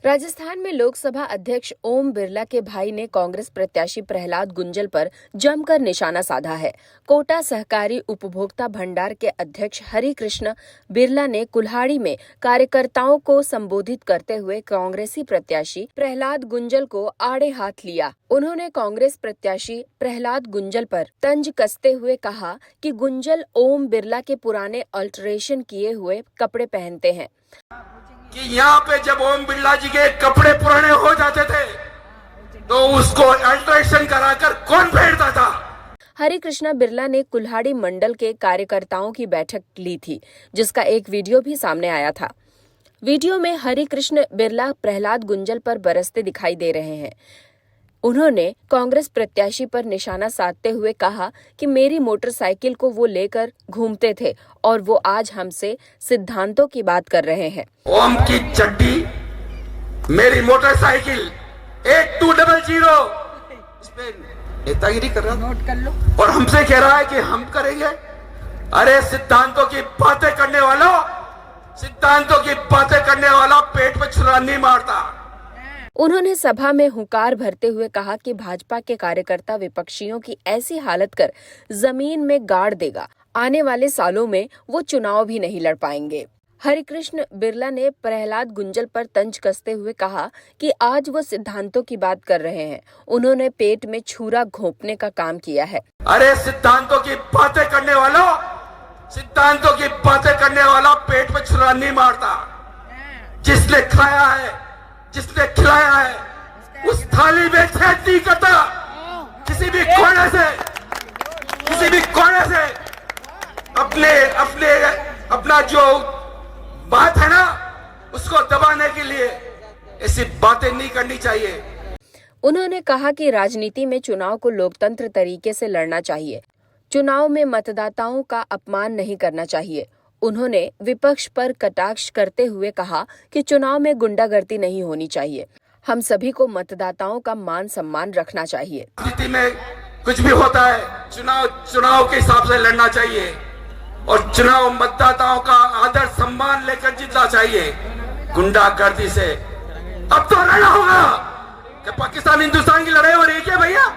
राजस्थान में लोकसभा अध्यक्ष ओम बिरला के भाई ने कांग्रेस प्रत्याशी प्रहलाद गुंजल पर जमकर निशाना साधा है। कोटा सहकारी उपभोक्ता भंडार के अध्यक्ष हरि कृष्ण बिरला ने कुल्हाड़ी में कार्यकर्ताओं को संबोधित करते हुए कांग्रेसी प्रत्याशी प्रहलाद गुंजल को आड़े हाथ लिया। उन्होंने कांग्रेस प्रत्याशी प्रहलाद गुंजल पर तंज कसते हुए कहा कि गुंजल ओम बिरला के पुराने अल्टरेशन किए हुए कपड़े पहनते हैं कि यहाँ पे जब ओम बिरला जी के कपड़े पुराने हो जाते थे तो उसको अल्ट्रेशन कराकर कौन फेरता था। हरि कृष्णा बिरला ने कुल्हाड़ी मंडल के कार्यकर्ताओं की बैठक ली थी, जिसका एक वीडियो भी सामने आया था। वीडियो में हरि कृष्ण बिरला प्रहलाद गुंजल पर बरसते दिखाई दे रहे हैं। उन्होंने कांग्रेस प्रत्याशी पर निशाना साधते हुए कहा कि मेरी मोटरसाइकिल को वो लेकर घूमते थे और वो आज हमसे सिद्धांतों की बात कर रहे हैं। ओम की चड्डी मेरी मोटरसाइकिल 8200 इस पे नेतागिरी कर रहा, नोट कर लो, और हमसे कह रहा है कि हम करेंगे। अरे सिद्धांतों की बातें करने वालों, सिद्धांतों की बातें करने वाला पेट पे छुरा नहीं मारता। उन्होंने सभा में हुंकार भरते हुए कहा कि भाजपा के कार्यकर्ता विपक्षियों की ऐसी हालत कर जमीन में गाड़ देगा। आने वाले सालों में वो चुनाव भी नहीं लड़ पाएंगे। हरिकृष्ण बिरला ने प्रहलाद गुंजल पर तंज कसते हुए कहा कि आज वो सिद्धांतों की बात कर रहे हैं। उन्होंने पेट में छुरा घोंपने का काम किया है। अरे सिद्धांतों की बातें करने वालों, सिद्धांतों की बातें करने वाला पेट पे छुरा नहीं मारता। जिसने खाया है, जिसने खिलाया है, उस थाली में छेद नहीं करता। किसी भी कोने से अपना जो बात है ना, उसको दबाने के लिए ऐसी बातें नहीं करनी चाहिए। उन्होंने कहा कि राजनीति में चुनाव को लोकतंत्र तरीके से लड़ना चाहिए। चुनाव में मतदाताओं का अपमान नहीं करना चाहिए। उन्होंने विपक्ष पर कटाक्ष करते हुए कहा कि चुनाव में गुंडागर्दी नहीं होनी चाहिए। हम सभी को मतदाताओं का मान सम्मान रखना चाहिए। राजनीति में कुछ भी होता है, चुनाव के हिसाब से लड़ना चाहिए और चुनाव मतदाताओं का आदर सम्मान लेकर जीतना चाहिए। गुंडागर्दी से अब तो लड़ना होगा। क्या पाकिस्तान हिंदुस्तान की लड़ाई हो रही है क्या भैया?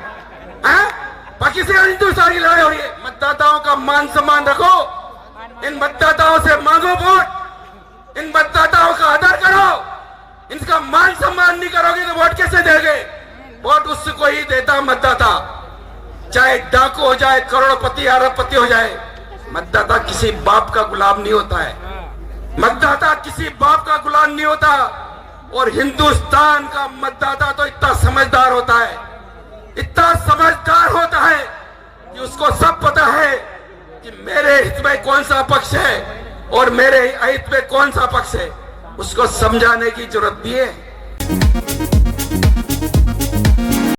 पाकिस्तान हिंदुस्तान की लड़ाई हो रही है। मतदाताओं का मान सम्मान रखो, इन मतदाताओं से मांगो वोट, इन मतदाताओं का आदर करो। इनका मान सम्मान नहीं करोगे तो वोट कैसे देंगे? वोट उसको ही देता मतदाता, चाहे डाकू हो जाए, करोड़पति अरबपति हो जाए। मतदाता किसी बाप का गुलाम नहीं होता है। मतदाता किसी बाप का गुलाम नहीं होता। और हिंदुस्तान का मतदाता तो इतना समझदार होता है, इतना समझदार होता है कि उसको सब पता है कि मेरे हित में कौन सा पक्ष है और मेरे अहित में कौन सा पक्ष है। उसको समझाने की जरूरत भी है।